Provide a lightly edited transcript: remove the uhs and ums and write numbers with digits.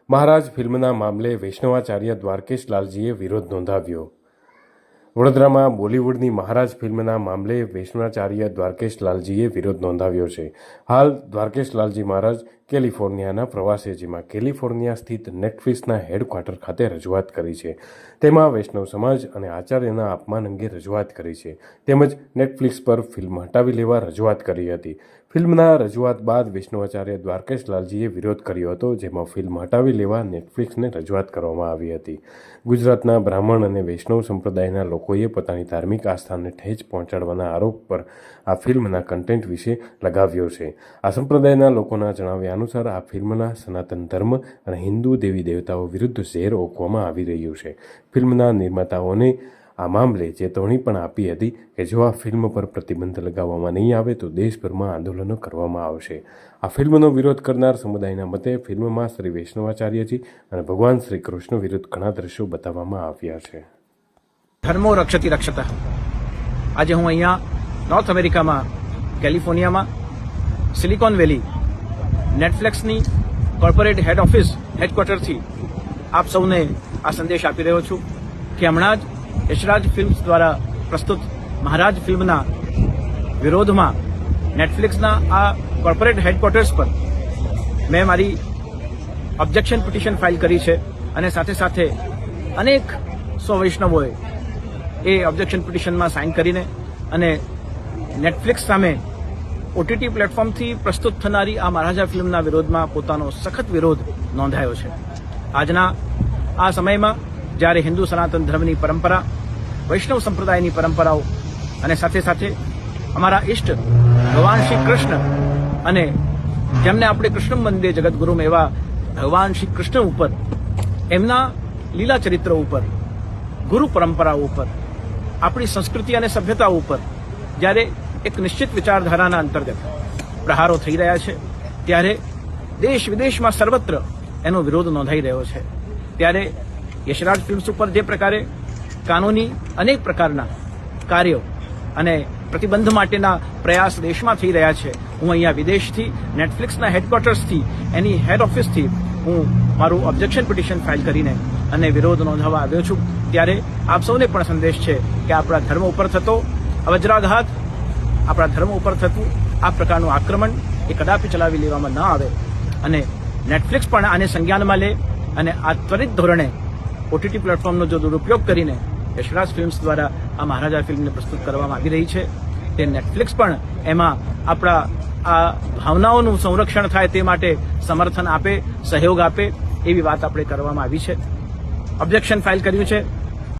મહારાજ ફિલ્મના મામલે વૈષ્ણવાચાર્ય દ્વારકેશ લાલજીએ વિરોધ નોંધાવ્યો. વડોદરામાં બોલિવૂડની મહારાજ ફિલ્મના મામલે વૈષ્ણવાચાર્ય દ્વારકેશ લાલજીએ વિરોધ નોંધાવ્યો છે. હાલ દ્વારકેશ લાલજી મહારાજ કેલિફોર્નિયાના પ્રવાસે, જેમાં કેલિફોર્નિયા સ્થિત નેટફ્લિક્સના હેડક્વાર્ટર ખાતે રજૂઆત કરી છે. તેમાં વૈષ્ણવ સમાજ અને આચાર્યના અપમાન અંગે રજૂઆત કરી છે, તેમજ નેટફ્લિક્સ પર ફિલ્મ હટાવી લેવા રજૂઆત કરી હતી. ફિલ્મના રજૂઆત બાદ વૈષ્ણવાચાર્ય દ્વારકેશ લાલજીએ વિરોધ કર્યો હતો, જેમાં ફિલ્મ હટાવી લેવા નેટફ્લિક્સને રજૂઆત કરવામાં આવી હતી. ગુજરાતના બ્રાહ્મણ અને વૈષ્ણવ સંપ્રદાયના લોકોએ પોતાની ધાર્મિક આસ્થાને ઠેચ પહોંચાડવાના આરોપ પર આ ફિલ્મના કન્ટેન્ટ વિશે લગાવ્યો છે. આ સંપ્રદાયના લોકોના જણાવ્યા અનુસાર આ ફિલ્મના સનાતન ધર્મ અને હિન્દુ દેવી દેવતાઓ વિરુદ્ધ ઝેર ઓકવામાં આવી રહ્યું છે. ફિલ્મના નિર્માતાઓને આ મામલે ચેતવણી પણ આપી હતી કે જો આ ફિલ્મ પર પ્રતિબંધ લગાવવામાં નહીં આવે તો દેશભરમાં આંદોલનો કરવામાં આવશે. આ ફિલ્મનો વિરોધ કરનાર સમુદાયના મતે ફિલ્મમાં શ્રી વૈષ્ણવાચાર્યજી અને ભગવાન શ્રી કૃષ્ણ વિરુદ્ધ ઘણા દ્રશ્યો બતાવવામાં આવ્યા છે. ધર્મો રક્ષતિ રક્ષતઃ. આજે હું અહીંયા નોર્થ અમેરિકામાં કેલિફોર્નિયામાં સિલિકોન વેલી નેટફ્લિક્સની કોર્પોરેટ હેડ ઓફિસ હેડક્વાર્ટરથી આપ સૌને આ સંદેશ આપી રહ્યો છું કે હમણાં જ યશરાજ ફિલ્મ્સ દ્વારા પ્રસ્તુત મહારાજ ફિલ્મના વિરોધમાં નેટફ્લિક્સના આ કોર્પોરેટ હેડક્વાર્ટર્સ પર મેં મારી ઓબ્જેક્શન પિટિશન ફાઇલ કરી છે અને સાથે સાથે અનેક સો વૈષ્ણવોએ એ ઓબ્જેક્શન પિટિશનમાં સાઇન કરીને અને નેટફ્લિક્સ સામે ઓટીટી પ્લેટફોર્મથી પ્રસ્તુત થનારી આ મહારાજા ફિલ્મના વિરોધમાં પોતાનો સખત વિરોધ નોંધાયો છે. આજના આ સમયમાં જ્યારે હિન્દુ સનાતન ધર્મની પરંપરા, વૈષ્ણવ સંપ્રદાયની પરંપરાઓ અને સાથે સાથે અમારા ઇષ્ટ ભગવાન શ્રી કૃષ્ણ અને જેમને આપણે કૃષ્ણ વંદે જગતગુરુમ એવા ભગવાન શ્રી કૃષ્ણ ઉપર, એમના લીલા ચરિત્રો ઉપર, ગુરુ પરંપરાઓ ઉપર, આપણી સંસ્કૃતિ અને સભ્યતા ઉપર જ્યારે એક નિશ્ચિત વિચારધારાના અંતર્ગત પ્રહારો થઈ રહ્યા છે, ત્યારે દેશ વિદેશમાં સર્વત્ર એનો વિરોધ નોંધાઈ રહ્યો છે. ત્યારે યશરાજ ફિલ્મ્સ ઉપર જે પ્રકારે કાનૂની અનેક પ્રકારના કાર્યો અને પ્રતિબંધ માટેના પ્રયાસ દેશમાં થઈ રહ્યા છે, હું અહીંયા વિદેશથી નેટફ્લિક્સના હેડક્વાર્ટર્સથી એની હેડ ઓફિસથી હું મારું ઓબ્જેક્શન પિટિશન ફાઇલ કરીને અને વિરોધ નોંધાવવા આવ્યો છું. ત્યારે આપ સૌને પણ સંદેશ છે કે આપણા ધર્મ ઉપર થતો વજ્રાઘાત, આપણા ધર્મ ઉપર થતું આ પ્રકારનું આક્રમણ એ કદાપી ચલાવી લેવામાં ન આવે અને નેટફ્લિક્સ પણ આને સંજ્ઞાનમાં લે અને આ ત્વરિત ધોરણે ઓટીટી પ્લેટફોર્મનો જો દુરુપયોગ કરીને યશરાજ ફિલ્મ્સ દ્વારા આ મહારાજા ફિલ્મને પ્રસ્તુત કરવામાં આવી રહી છે, તે નેટફ્લિક્સ પણ એમાં આપણા આ ભાવનાઓનું સંરક્ષણ થાય તે માટે સમર્થન આપે, સહયોગ આપે, એવી વાત આપણે કરવામાં આવી છે. ઓબ્જેક્શન ફાઇલ કર્યું છે.